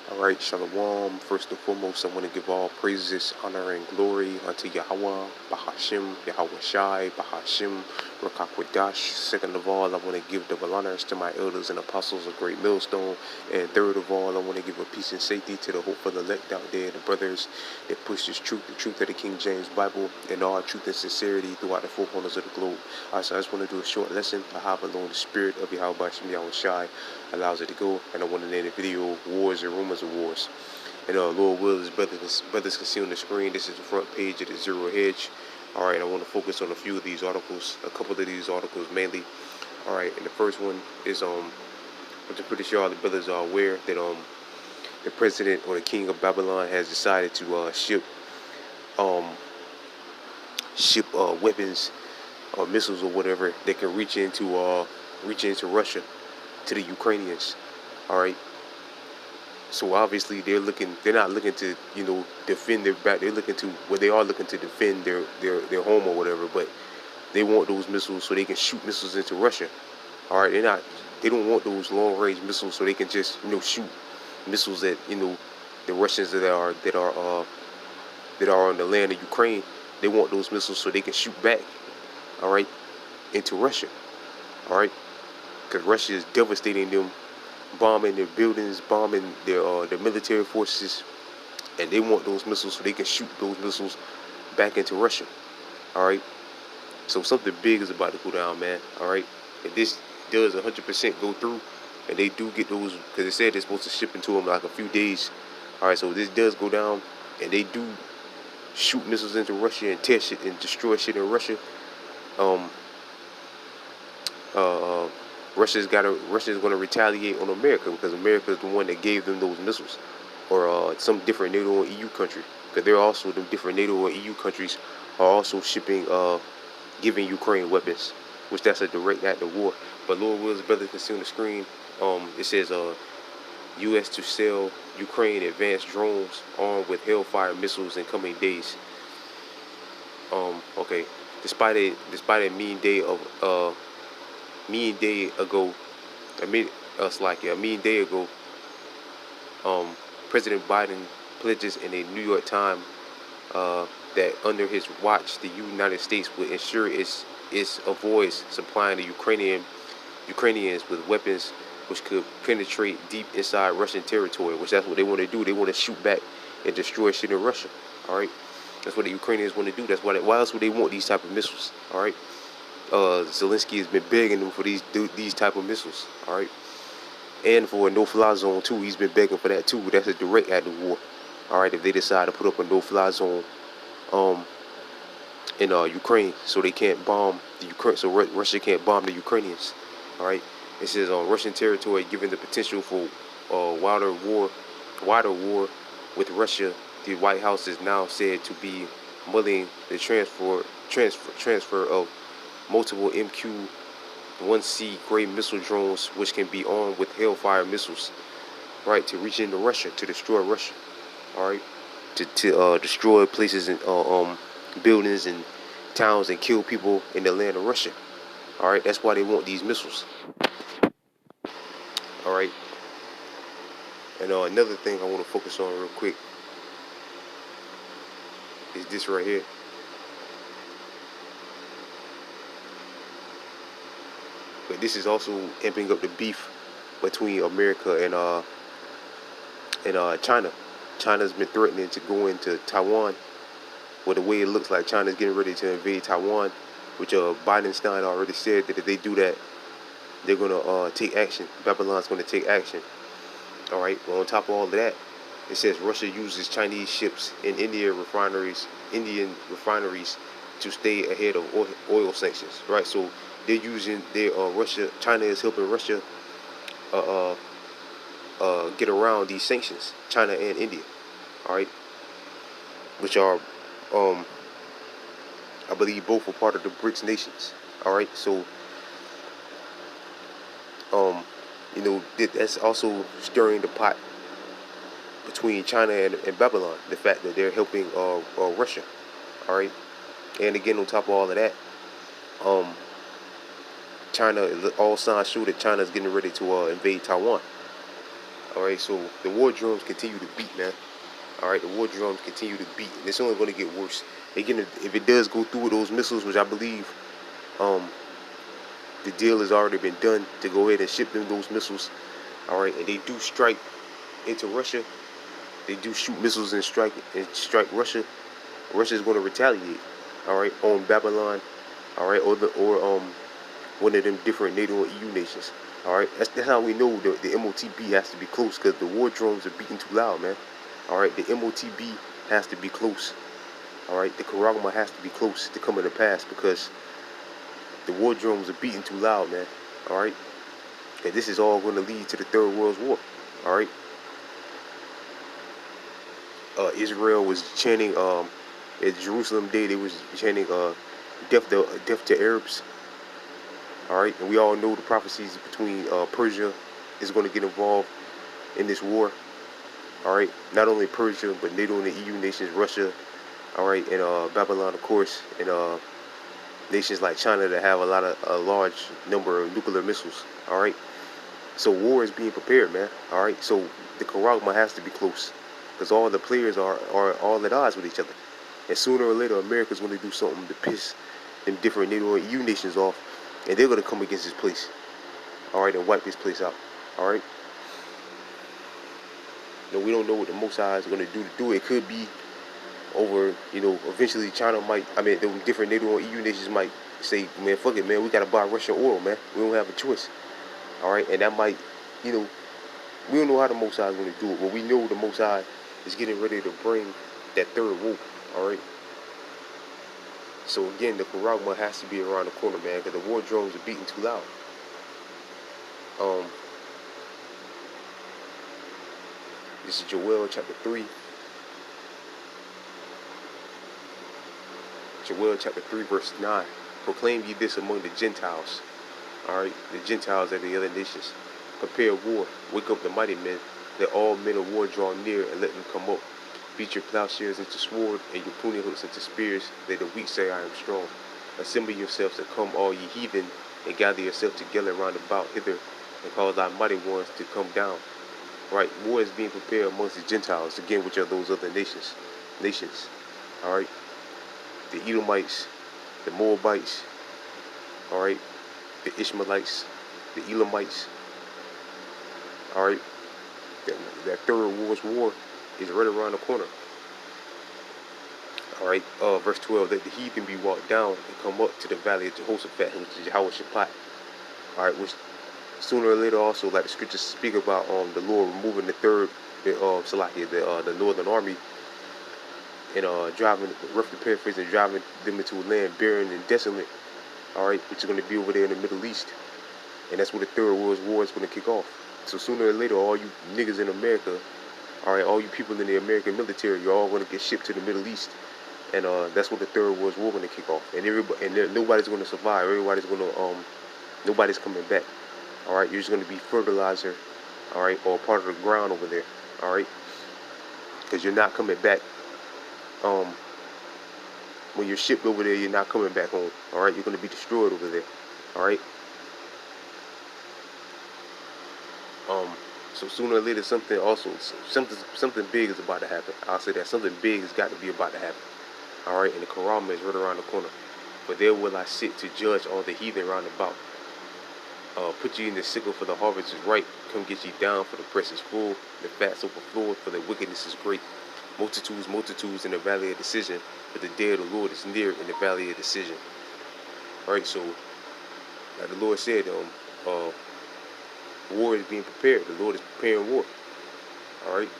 Alright, Shalom. First and foremost, I want to give all praises, honor, and glory unto Yahweh, Bahashim, Yahweh Shai, Bahashim, Rakakwadash. Second of all, I want to give double honors to my elders and apostles of Great Millstone. And third of all, I want to give a peace and safety to the hopeful elect out there, the brothers that push this truth, the truth of the King James Bible, and all truth and sincerity throughout the four corners of the globe. Alright, so I just want to do a short lesson. I have alone the spirit of Yahweh Bahashim, Yahweh Shai allows it to go, and I want to name the video Wars and Rumors of Wars. And Lord Will, brothers can see on the screen. This is the front page of the Zero Hedge. Alright, I want to focus on a few of these articles, a couple of these articles mainly. Alright, and the first one is I'm pretty sure all the brothers are aware that the president or the king of Babylon has decided to ship weapons or missiles or whatever that can reach into Russia to the Ukrainians. All right. So obviously they're not looking to defend their back. They're looking to they are looking to defend their home or whatever. But they want those missiles so they can shoot missiles into Russia. All right. They don't want those long range missiles so they can just shoot missiles at the Russians that are on the land of Ukraine. They want those missiles so they can shoot back. All right, into Russia. All right, because Russia is devastating them, bombing their buildings, bombing their military forces, and they want those missiles so they can shoot those missiles back into Russia. All right, so something big is about to go down, man. All right, if this does 100% go through, and they do get those, because they said they're supposed to ship into them like a few days. All right, so if this does go down, and they do shoot missiles into Russia and tear shit and destroy shit in Russia, Russia's going to retaliate on America because America is the one that gave them those missiles, or some different NATO and EU country, because they're also the different NATO and EU countries are also giving Ukraine weapons, which that's a direct act of war. But Lord Will's brother can see on the screen. It says U.S. to sell Ukraine advanced drones armed with Hellfire missiles in coming days. Okay. Despite a mean day ago, President Biden pledges in a New York Times that under his watch, the United States will ensure it avoids supplying the Ukrainians with weapons which could penetrate deep inside Russian territory, which that's what they want to do. They want to shoot back and destroy shit in Russia. All right. That's what the Ukrainians want to do. That's why else would they want these type of missiles? All right. Zelensky has been begging them for these type of missiles. All right. And for a no-fly zone too. He's been begging for that too. That's a direct act of war. All right. If they decide to put up a no-fly zone, in Ukraine, so they can't bomb the Ukraine, so Russia can't bomb the Ukrainians. All right. It says on Russian territory, given the potential for wider war with Russia. The White House is now said to be mulling the transfer of multiple MQ-1C grade missile drones, which can be armed with Hellfire missiles, right, to reach into Russia, to destroy Russia, all right, to destroy places and buildings and towns and kill people in the land of Russia. All right, that's why they want these missiles. All right, and another thing I want to focus on real quick is this right here. But this is also amping up the beef between America and China. China's been threatening to go into Taiwan. Well, the way it looks like China's getting ready to invade Taiwan, which Bidenstein already said that if they do that, they're gonna take action. Babylon's gonna take action. All right. Well, on top of all of that, it says Russia uses Chinese ships in Indian refineries to stay ahead of oil sanctions. Right. So they're using China is helping Russia get around these sanctions. China and India. All right. Which are I believe both are part of the BRICS nations. All right. So that's also stirring the pot between China and Babylon. The fact that they're helping Russia. All right. And again, on top of all of that, China, all signs show that China is getting ready to invade Taiwan. All right, so the war drums continue to beat, man. All right, the war drums continue to beat, and it's only going to get worse. Again, if it does go through with those missiles, which I believe um, the deal has already been done to go ahead and ship them those missiles. All right, and they do strike into Russia. They do shoot missiles and strike Russia. Russia is going to retaliate. All right, on Babylon. All right, or one of them different NATO and EU nations. All right, that's how we know the MOTB has to be close, because the war drums are beating too loud, man. All right, the MOTB has to be close. All right, the Karagma has to be close to coming to pass, because the war drums are beating too loud, man. All right, and this is all going to lead to the Third World War. All right, Israel was chanting at Jerusalem Day. They was chanting death to Arabs. All right, and we all know the prophecies between Persia is going to get involved in this war. All right, not only Persia, but NATO and the EU nations, Russia, all right, and Babylon, of course, and nations like China that have a large number of nuclear missiles. All right, so war is being prepared, man. All right, so the Karagma has to be close, because all the players are all at odds with each other, and sooner or later America's going to do something to piss them different NATO and EU nations off, and they're going to come against this place. All right, and wipe this place out. All right. You know, we don't know what the Most High is going to do. It could be over, eventually China might, the different NATO and EU nations might say, man, fuck it, man, we got to buy Russian oil, man. We don't have a choice. All right, and that might, we don't know how the Most High is going to do it, but we know the Most High is getting ready to bring that third war. All right. So again, the Karagma has to be around the corner, man, because the war drums are beating too loud. This is Joel chapter 3. Joel chapter 3 verse 9. Proclaim ye this among the Gentiles. Alright, the Gentiles are the other nations. Prepare war, wake up the mighty men. Let all men of war draw near, and let them come up. Beat your plowshares into sword, and your pruning hooks into spears. Let the weak say, I am strong. Assemble yourselves and come, all ye heathen, and gather yourselves together round about hither, and cause thy mighty ones to come down. Right, war is being prepared amongst the Gentiles, again, which are those other nations. All right, the Edomites, the Moabites, all right, the Ishmaelites, the Elamites. All right, that third world's war is right around the corner. All right, verse 12, let the heathen be walked down and come up to the valley of Jehoshaphat, which is Yahweh Shaphat. All right, which sooner or later also, like the scriptures speak about, the Lord removing the northern army, and driving, roughly paraphrasing, driving them into a land barren and desolate. All right, which is going to be over there in the Middle East, and that's where the Third World War is going to kick off. So sooner or later, all you niggas in America, all right, all you people in the American military, you're all going to get shipped to the Middle East, and that's where the Third World War is going to kick off. And nobody's going to survive. Nobody's coming back. All right, you're just going to be fertilizer, all right, or part of the ground over there, all right, because you're not coming back. When you're shipped over there, you're not coming back home, all right. You're going to be destroyed over there, all right. So sooner or later, something big is about to happen. I'll say that something big has got to be about to happen, all right. And the Karama is right around the corner. But there will I sit to judge all the heathen round about. Put ye in the sickle, for the harvest is ripe. Come get ye down, for the press is full. The fats overflow, for the wickedness is great. Multitudes in the valley of decision. But the day of the Lord is near in the valley of decision. Alright, so like the Lord said, war is being prepared. The Lord is preparing war. Alright.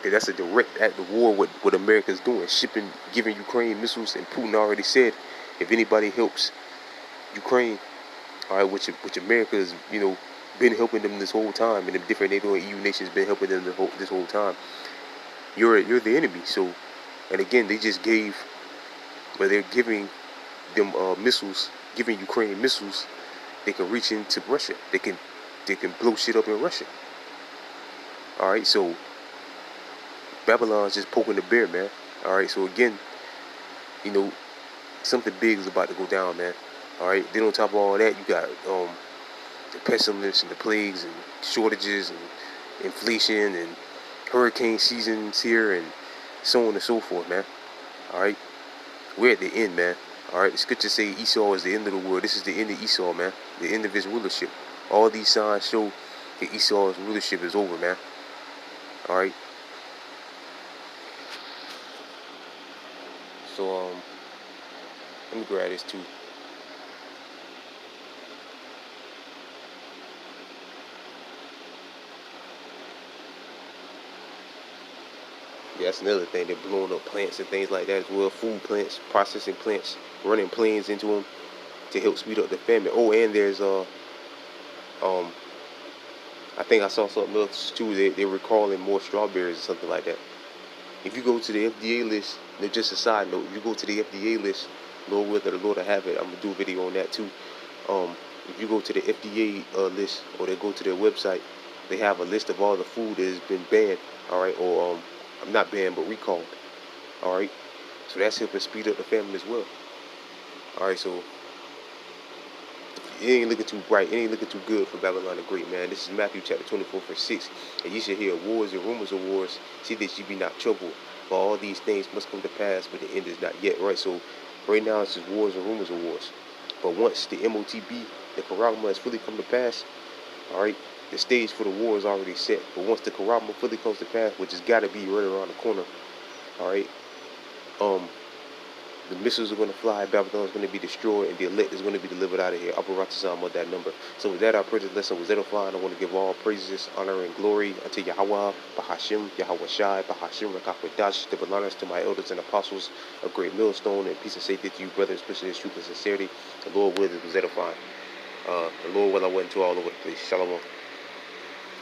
Okay, that's a direct act of war what America's doing. Giving Ukraine missiles, and Putin already said if anybody helps Ukraine, all right, which America has, been helping them this whole time, and the different NATO and EU nations been helping them this whole time. You're the enemy. So, and again, they're giving them missiles, giving Ukraine missiles. They can reach into Russia. They can blow shit up in Russia. All right, so Babylon's just poking the bear, man. All right, so again, something big is about to go down, man. All right. Then on top of all that, you got the pestilence and the plagues and shortages and inflation and hurricane seasons here and so on and so forth, man. All right, we're at the end, man. All right, the scriptures say Esau is the end of the world. This is the end of Esau, man. The end of his rulership. All these signs show that Esau's rulership is over, man. All right. So let me grab this too. Yeah, that's another thing. They're blowing up plants and things like that as well. Food plants, processing plants, running planes into them to help speed up the famine. Oh, and there's um, I think I saw something else too. They're recalling more strawberries or something like that. If you go to the FDA list, just a side note, if you go to the FDA list, Lord willing, the Lord will have it. I'm gonna do a video on that too. If you go to the FDA list, or they go to their website, they have a list of all the food that has been banned. All right, or I'm not banned, but recalled. All right, so that's helping speed up the famine as well. All right, so it ain't looking too bright. It ain't looking too good for Babylon the Great, man. This is Matthew chapter 24, verse 6. And ye shall hear wars and rumors of wars. See that ye be not troubled. For all these things must come to pass, but the end is not yet. Right? So right now it's just wars and rumors of wars. But once the MOTB, the Karagma, has fully come to pass, all right, the stage for the war is already set. But once the Karagma fully comes to pass, which has got to be right around the corner, all right, the missiles are going to fly, Babylon is going to be destroyed, and the elect is going to be delivered out of here. Abaratazam of that number. So with that, our prayer lesson was edifying. I want to give all praises, honor, and glory unto Yahweh, Bahashim, Yahweh Shai, Bahashim, Rakakwadash, the honors to my elders and apostles, a great millstone, and peace and safety to you, brothers, especially in truth and sincerity. The Lord will, it was edifying. The Lord will, I went to all over the place. Shalom.